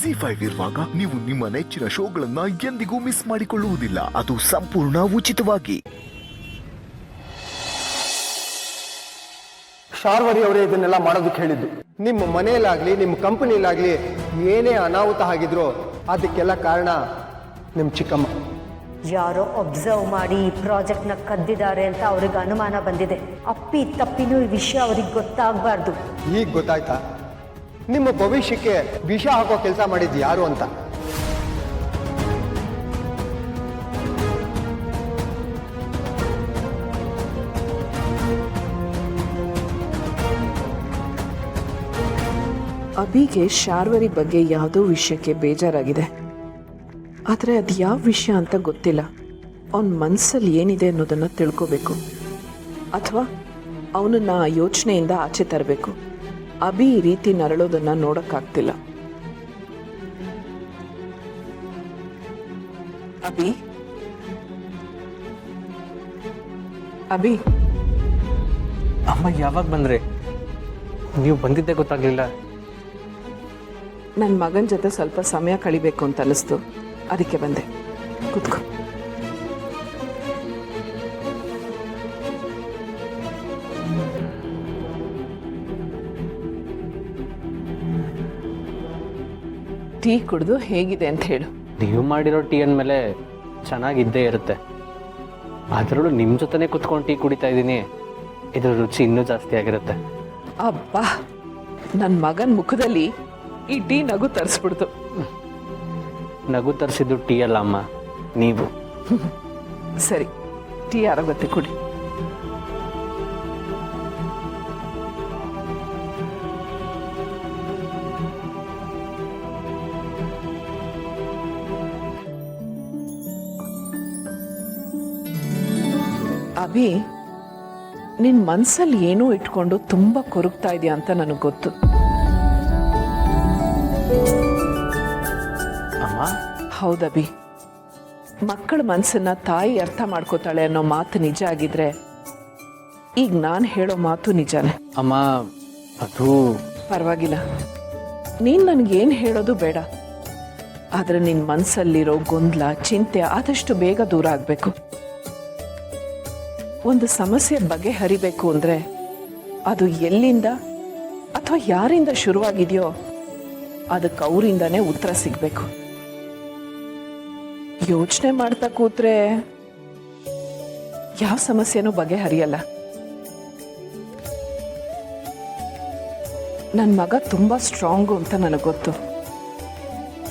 ಜಿ5 ಇರುವಾಗ ನೀವು ನಿಮ್ಮ ನೆಚ್ಚಿನ ಶೋಗಳನ್ನ ಎಂದಿಗೂ ಮಿಸ್ ಮಾಡಿಕೊಳ್ಳುವುದಿಲ್ಲ. ಅದು ಸಂಪೂರ್ಣ ಉಚಿತವಾಗಿ. ಶಾರ್ವರಿ ಅವರೇ ಇದನ್ನೆಲ್ಲ ಮಾಡೋದಕ್ಕೆ ಹೇಳಿದ್ದು. ನಿಮ್ಮ ಮನೆಯಲ್ಲಾಗ್ಲಿ ನಿಮ್ಮ ಕಂಪನಿಲಾಗ್ಲಿ ಏನೇ ಅನಾಹುತ ಆಗಿದ್ರೋ ಅದಕ್ಕೆಲ್ಲ ಕಾರಣ ನಿಮ್ಮ ಚಿಕ್ಕಮ್ಮ. ಯಾರೋ ಅಬ್ಸರ್ವ್ ಮಾಡಿ ಈ ಪ್ರಾಜೆಕ್ಟ್ನ ಕದ್ದಿದ್ದಾರೆ ಅಂತ ಅವ್ರಿಗೆ ಅನುಮಾನ ಬಂದಿದೆ. ಅಪ್ಪಿ ತಪ್ಪಿನೂ ಈ ವಿಷಯ ಅವ್ರಿಗೆ ಗೊತ್ತಾಗಬಾರ್ದು. ಈಗ ಗೊತ್ತಾಯ್ತಾ ನಿಮ್ಮ ಭವಿಷ್ಯಕ್ಕೆ ವಿಷ ಹಾಕೋ ಕೆಲಸ ಮಾಡಿದ್ದು ಯಾರು ಅಂತ? ಅಭಿಗೆ ಶಾರ್ವರಿ ಬಗ್ಗೆ ಯಾವುದೋ ವಿಷಯಕ್ಕೆ ಬೇಜಾರಾಗಿದೆ. ಆದರೆ ಅದು ಯಾವ ವಿಷಯ ಅಂತ ಗೊತ್ತಿಲ್ಲ. ಅವನ ಮನಸ್ಸಲ್ಲಿ ಏನಿದೆ ಅನ್ನೋದನ್ನು ತಿಳ್ಕೋಬೇಕು, ಅಥವಾ ಅವನನ್ನ ಆ ಯೋಚನೆಯಿಂದ ಆಚೆ ತರಬೇಕು. ಅಭಿ ಈ ರೀತಿ ನರಳೋದನ್ನು ನೋಡೋಕ್ಕಾಗ್ತಿಲ್ಲ. ಅಭಿ ಅಭಿ ಅಮ್ಮ ಯಾವಾಗ ಬಂದ್ರಿ? ನೀವು ಬಂದಿದ್ದೇ ಗೊತ್ತಾಗ್ಲಿಲ್ಲ. ನನ್ನ ಮಗನ ಜೊತೆ ಸ್ವಲ್ಪ ಸಮಯ ಕಳಿಬೇಕು ಅಂತ ಅನಿಸ್ತು, ಅದಕ್ಕೆ ಬಂದೆ. ಕೂತ್ಕೋ. ಟೀ ಕುಡಿದು ಹೇಗಿದೆ ಅಂತ ಹೇಳು. ನೀವು ಮಾಡಿರೋ ಟೀ ಅಂದಮೇಲೆ ಚೆನ್ನಾಗಿದ್ದೇ ಇರುತ್ತೆ. ಅದರಲ್ಲೂ ನಿಮ್ಮ ಜೊತೆನೇ ಕುತ್ಕೊಂಡು ಟೀ ಕುಡಿತಾ ಇದ್ದೀನಿ, ಇದ್ರ ರುಚಿ ಇನ್ನೂ ಜಾಸ್ತಿ ಆಗಿರುತ್ತೆ. ಅಬ್ಬಾ, ನನ್ನ ಮಗನ ಮುಖದಲ್ಲಿ ಈ ಟೀ ನಗು ತರಿಸ್ಬಿಡ್ತು. ನಗು ತರಿಸಿದ್ದು ಟೀ ಅಲ್ಲ ಅಮ್ಮ, ನೀವು. ಸರಿ, ಟೀ ಆರೋಗತ್ತೆ, ಕುಡಿ. ಅಭಿ, ನಿನ್ ಮನ್ಸಲ್ಲಿ ಏನೋ ಇಟ್ಕೊಂಡು ತುಂಬಾ ಕೊರಗ್ತಾ ಇದೆಯಾ ಅಂತ ನನಗೆ ಗೊತ್ತು. ಹೌದಭಿ, ಮಕ್ಕಳ ಮನಸ್ಸನ್ನ ತಾಯಿ ಅರ್ಥ ಮಾಡ್ಕೋತಾಳೆ ಅನ್ನೋ ಮಾತು ನಿಜ ಆಗಿದ್ರೆ ಈಗ ನಾನು ಹೇಳೋ ಮಾತು ನಿಜಾನೇ. ಅಮ್ಮ, ಅದು ಪರವಾಗಿಲ್ಲ, ನೀನು ನನಗೇನು ಹೇಳೋದು ಬೇಡ. ಆದರೆ ನಿನ್ನ ಮನಸ್ಸಲ್ಲಿರೋ ಗೊಂದಲ, ಚಿಂತೆ ಆದಷ್ಟು ಬೇಗ ದೂರ ಆಗಬೇಕು. ಒಂದು ಸಮಸ್ಯೆ ಬಗೆಹರಿಬೇಕು ಅಂದರೆ ಅದು ಎಲ್ಲಿಂದ ಅಥವಾ ಯಾರಿಂದ ಶುರುವಾಗಿದೆಯೋ ಅದಕ್ಕೆ ಅವರಿಂದನೇ ಉತ್ತರ ಸಿಗಬೇಕು. ಯೋಚನೆ ಮಾಡ್ತಾ ಕೂತ್ರೆ ಯಾವ ಸಮಸ್ಯೆನೂ ಬಗೆಹರಿಯಲ್ಲ. ನನ್ನ ಮಗ ತುಂಬ ಸ್ಟ್ರಾಂಗು ಅಂತ ನನಗೆ ಗೊತ್ತು.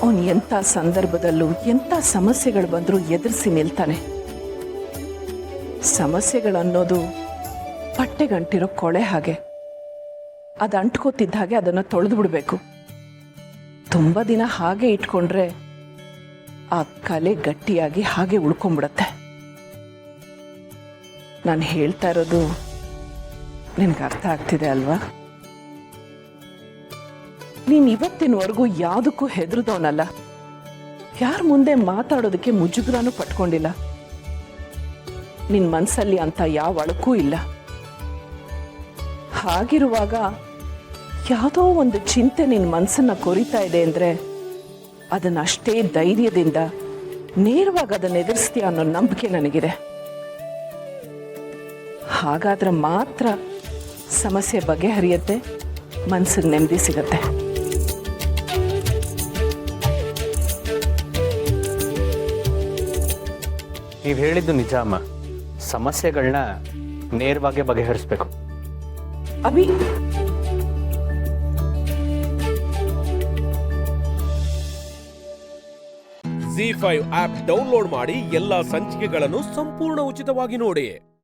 ಅವನು ಎಂಥ ಸಂದರ್ಭದಲ್ಲೂ ಎಂಥ ಸಮಸ್ಯೆಗಳು ಬಂದರೂ ಎದುರಿಸಿ ನಿಲ್ತಾನೆ. ಸಮಸ್ಯೆಗಳನ್ನೋದು ಪಟ್ಟೆಗಂಟಿರೋ ಕೊಳೆ ಹಾಗೆ, ಅದು ಅಂಟ್ಕೋತಿದ್ದ ಹಾಗೆ ಅದನ್ನು ತೊಳೆದು ಬಿಡಬೇಕು. ತುಂಬ ದಿನ ಹಾಗೆ ಇಟ್ಕೊಂಡ್ರೆ ಆ ಕಲೆ ಗಟ್ಟಿಯಾಗಿ ಹಾಗೆ ಉಳ್ಕೊಂಡ್ಬಿಡತ್ತೆ. ನಾನು ಹೇಳ್ತಾ ಇರೋದು ನಿನಗೆ ಅರ್ಥ ಆಗ್ತಿದೆ ಅಲ್ವಾ? ನೀನು ಇವತ್ತಿನವರೆಗೂ ಯಾವುದಕ್ಕೂ ಹೆದರ್ದವನಲ್ಲ, ಯಾರ ಮುಂದೆ ಮಾತಾಡೋದಕ್ಕೆ ಮುಜುಗರನೂ ಪಟ್ಕೊಂಡಿಲ್ಲ. ನಿನ್ನ ಮನಸ್ಸಲ್ಲಿ ಅಂತ ಯಾವ ಅಳಕೂ ಇಲ್ಲ. ಹಾಗಿರುವಾಗ ಯಾವುದೋ ಒಂದು ಚಿಂತೆ ನಿನ್ನ ಮನಸ್ಸನ್ನು ಕೊರಿತಾ ಇದೆ ಅಂದರೆ ಅದನ್ನಷ್ಟೇ ಧೈರ್ಯದಿಂದ ನೇರವಾಗಿ ಅದನ್ನು ಎದುರಿಸ್ತೀಯ ಅನ್ನೋ ನಂಬಿಕೆ ನನಗಿದೆ. ಹಾಗಾದ್ರೆ ಮಾತ್ರ ಸಮಸ್ಯೆ ಬಗೆಹರಿಯುತ್ತೆ, ಮನಸ್ಸಿಗೆ ನೆಮ್ಮದಿ ಸಿಗತ್ತೆ. ನೀವು ಹೇಳಿದ್ದು ನಿಜ ಅಮ್ಮ. ಸಮಸ್ಯೆಗಳನ್ನ ನೇರವಾಗಿ ಬಗೆಹರಿಸಬೇಕು. ಅಭಿ, ಜಿ5 ಆಪ್ ಡೌನ್ಲೋಡ್ ಮಾಡಿ ಎಲ್ಲಾ ಸಂಚಿಕೆಗಳನ್ನು ಸಂಪೂರ್ಣ ಉಚಿತವಾಗಿ ನೋಡಿ.